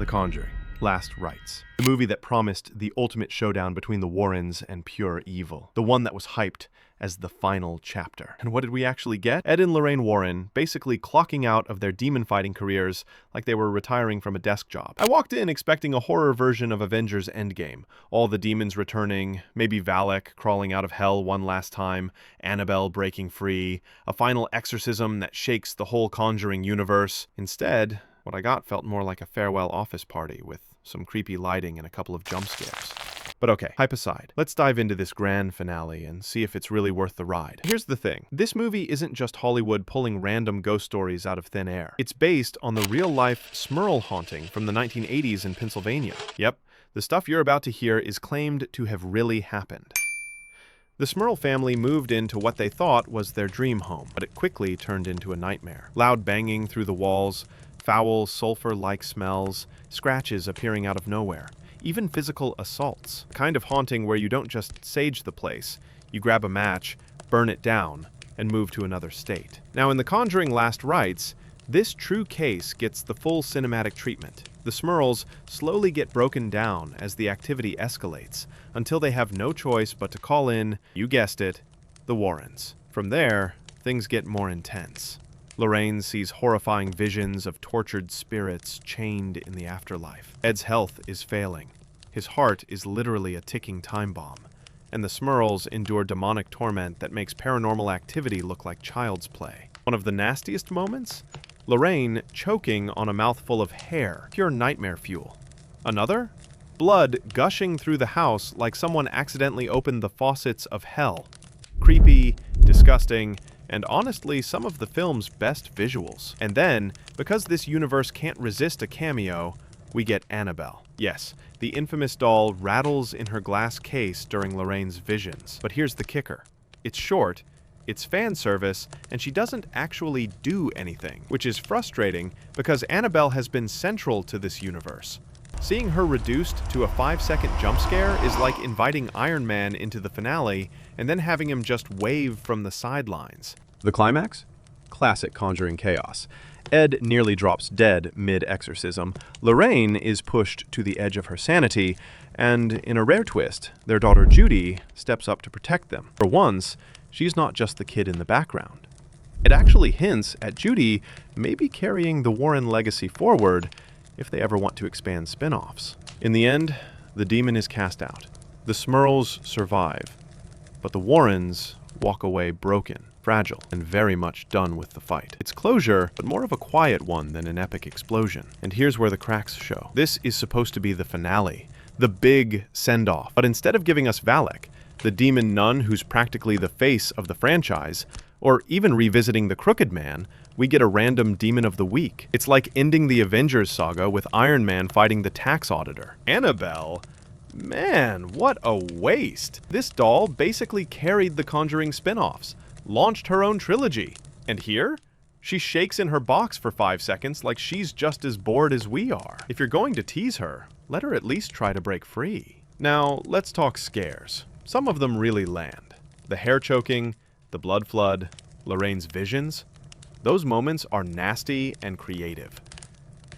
The Conjuring, Last Rites. The movie that promised the ultimate showdown between the Warrens and pure evil. The one that was hyped as the final chapter. And what did we actually get? Ed and Lorraine Warren basically clocking out of their demon-fighting careers like they were retiring from a desk job. I walked in expecting a horror version of Avengers Endgame. All the demons returning, maybe Valak crawling out of hell one last time, Annabelle breaking free, a final exorcism that shakes the whole Conjuring universe. Instead, what I got felt more like a farewell office party with some creepy lighting and a couple of jump scares. But okay, hype aside, let's dive into this grand finale and see if it's really worth the ride. Here's the thing. This movie isn't just Hollywood pulling random ghost stories out of thin air. It's based on the real-life Smurl haunting from the 1980s in Pennsylvania. Yep, the stuff you're about to hear is claimed to have really happened. The Smurl family moved into what they thought was their dream home, but it quickly turned into a nightmare. Loud banging through the walls, foul, sulfur-like smells, scratches appearing out of nowhere, even physical assaults. The kind of haunting where you don't just sage the place, you grab a match, burn it down, and move to another state. Now, in The Conjuring Last Rites, this true case gets the full cinematic treatment. The Smurls slowly get broken down as the activity escalates, until they have no choice but to call in, you guessed it, the Warrens. From there, things get more intense. Lorraine sees horrifying visions of tortured spirits chained in the afterlife. Ed's health is failing. His heart is literally a ticking time bomb. And the Smurls endure demonic torment that makes paranormal activity look like child's play. One of the nastiest moments? Lorraine choking on a mouthful of hair, pure nightmare fuel. Another? Blood gushing through the house like someone accidentally opened the faucets of hell. Creepy, disgusting, and honestly, some of the film's best visuals. And then, because this universe can't resist a cameo, we get Annabelle. Yes, the infamous doll rattles in her glass case during Lorraine's visions. But here's the kicker. It's short, it's fan service, and she doesn't actually do anything, which is frustrating because Annabelle has been central to this universe. Seeing her reduced to a 5-second jump scare is like inviting Iron Man into the finale and then having him just wave from the sidelines. The climax? Classic Conjuring chaos. Ed nearly drops dead mid-exorcism. Lorraine is pushed to the edge of her sanity, and in a rare twist, their daughter Judy steps up to protect them. For once, she's not just the kid in the background. It actually hints at Judy maybe carrying the Warren legacy forward if they ever want to expand spin-offs. In the end, the demon is cast out. The Smurls survive, but the Warrens walk away broken, fragile, and very much done with the fight. It's closure, but more of a quiet one than an epic explosion. And here's where the cracks show. This is supposed to be the finale, the big send-off. But instead of giving us Valak, the demon nun who's practically the face of the franchise, or even revisiting the Crooked Man, we get a random Demon of the Week. It's like ending the Avengers saga with Iron Man fighting the tax auditor. Annabelle? Man, what a waste. This doll basically carried the Conjuring spin-offs, launched her own trilogy. And here? She shakes in her box for 5 seconds like she's just as bored as we are. If you're going to tease her, let her at least try to break free. Now, let's talk scares. Some of them really land. The hair choking, the blood flood, Lorraine's visions. Those moments are nasty and creative.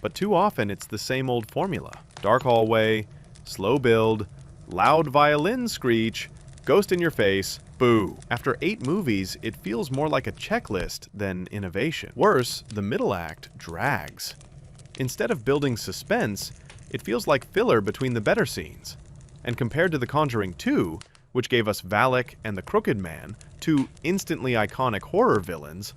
But too often it's the same old formula. Dark hallway, slow build, loud violin screech, ghost in your face, boo. After 8 movies, it feels more like a checklist than innovation. Worse, the middle act drags. Instead of building suspense, it feels like filler between the better scenes. And compared to The Conjuring 2, which gave us Valak and the Crooked Man, 2 instantly iconic horror villains,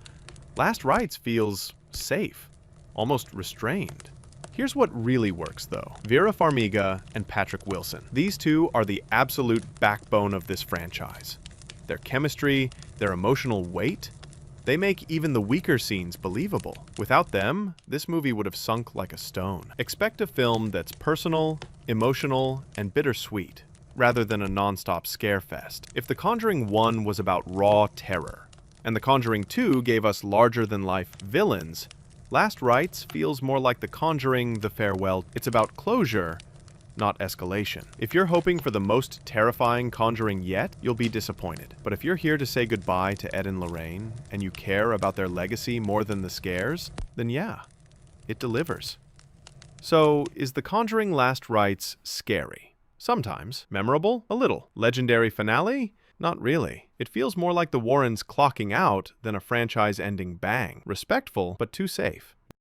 Last Rites feels safe, almost restrained. Here's what really works, though. Vera Farmiga and Patrick Wilson. These two are the absolute backbone of this franchise. Their chemistry, their emotional weight, they make even the weaker scenes believable. Without them, this movie would have sunk like a stone. Expect a film that's personal, emotional, and bittersweet, rather than a non-stop scare fest. If The Conjuring 1 was about raw terror, and The Conjuring 2 gave us larger-than-life villains, Last Rites feels more like The Conjuring, The Farewell. It's about closure, not escalation. If you're hoping for the most terrifying Conjuring yet, you'll be disappointed. But if you're here to say goodbye to Ed and Lorraine, and you care about their legacy more than the scares, then yeah, it delivers. So, is The Conjuring Last Rites scary? Sometimes. Memorable? A little. Legendary finale? Not really. It feels more like the Warrens clocking out than a franchise-ending bang. Respectful, but too safe.